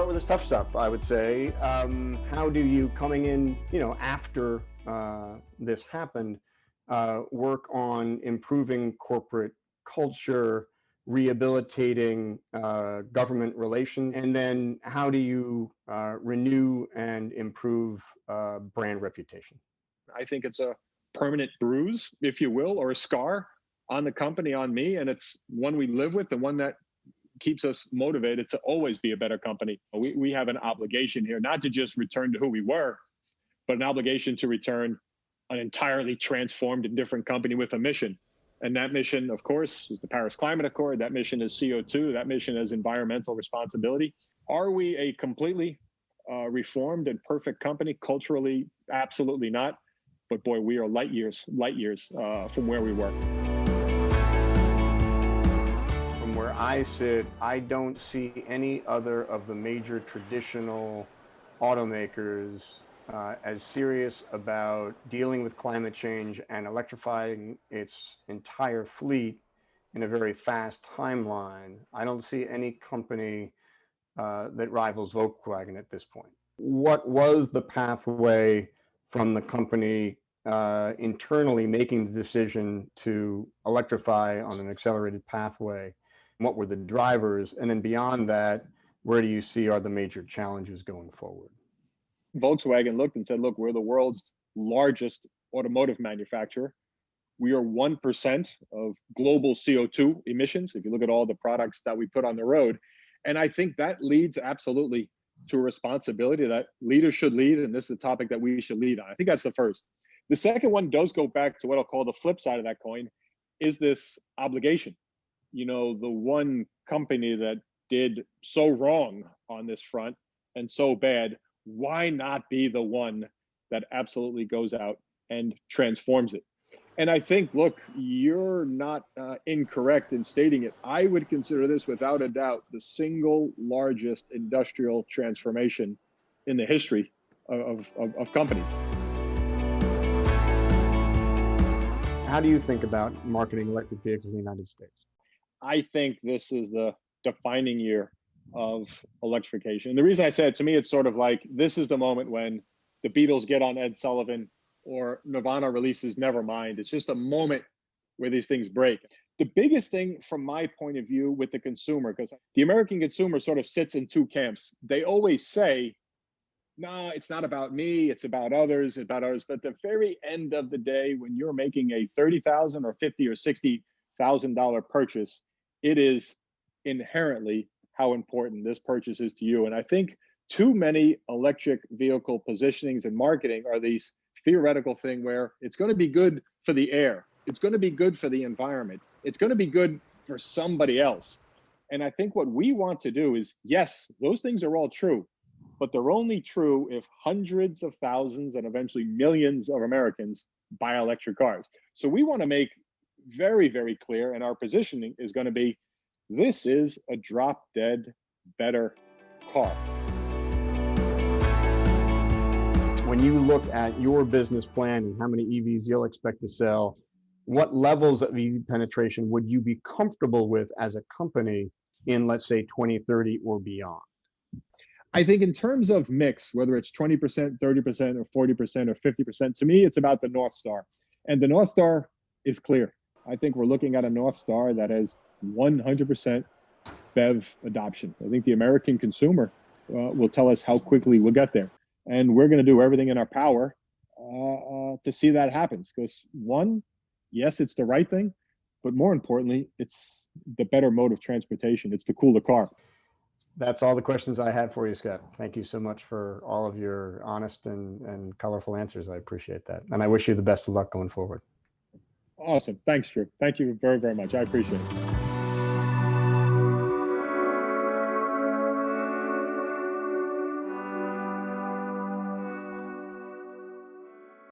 start with this tough stuff, I would say. How do you, coming in, after this happened, work on improving corporate culture, rehabilitating government relations, and then how do you renew and improve brand reputation? I think it's a permanent bruise, if you will, or a scar on the company, on me, and it's one we live with and one that keeps us motivated to always be a better company. We have an obligation here, not to just return to who we were, but an obligation to return an entirely transformed and different company with a mission. And that mission, of course, is the Paris Climate Accord. That mission is CO2. That mission is environmental responsibility. Are we a completely reformed and perfect company? Culturally, absolutely not. But boy, we are light years from where we were. From where I sit, I don't see any other of the major traditional automakers as serious about dealing with climate change and electrifying its entire fleet in a very fast timeline. I don't see any company that rivals Volkswagen at this point. What was the pathway from the company internally making the decision to electrify on an accelerated pathway? What were the drivers? And then beyond that, where do you see are the major challenges going forward? Volkswagen looked and said, look, we're the world's largest automotive manufacturer. We are 1% of global CO2 emissions, if you look at all the products that we put on the road. And I think that leads absolutely to a responsibility that leaders should lead, and this is a topic that we should lead on. I think that's the first. The second one does go back to what I'll call the flip side of that coin, is this obligation. The one company that did so wrong on this front and so bad, why not be the one that absolutely goes out and transforms it? And I think, look, you're not incorrect in stating it. I would consider this, without a doubt, the single largest industrial transformation in the history of companies. How do you think about marketing electric vehicles in the United States? I think this is the defining year of electrification. And the reason I said, to me, it's sort of like this is the moment when the Beatles get on Ed Sullivan or Nirvana releases Nevermind. It's just a moment where these things break. The biggest thing from my point of view with the consumer, because the American consumer sort of sits in two camps. They always say, no, it's not about me, it's about others, But at the very end of the day, when you're making a $30,000 or $50,000 or $60,000 purchase, it is inherently how important this purchase is to you. And I think too many electric vehicle positionings and marketing are these theoretical thing where it's going to be good for the air, it's going to be good for the environment, it's going to be good for somebody else. And I think what we want to do is, yes, those things are all true, but they're only true if hundreds of thousands and eventually millions of Americans buy electric cars. So we want to make very, very clear, and our positioning is going to be, this is a drop dead better car. When you look at your business plan and how many EVs you'll expect to sell, what levels of EV penetration would you be comfortable with as a company in, let's say, 2030 or beyond? I think in terms of mix, whether it's 20%, 30%, or 40%, or 50%, to me, it's about the North Star. And the North Star is clear. I think we're looking at a North Star that has 100% BEV adoption. I think the American consumer will tell us how quickly we'll get there. And we're going to do everything in our power to see that happens. Because one, yes, it's the right thing, but more importantly, it's the better mode of transportation. It's the cooler car. That's all the questions I had for you, Scott. Thank you so much for all of your honest and colorful answers. I appreciate that. And I wish you the best of luck going forward. Awesome. Thanks, Drew. Thank you very, very much. I appreciate it.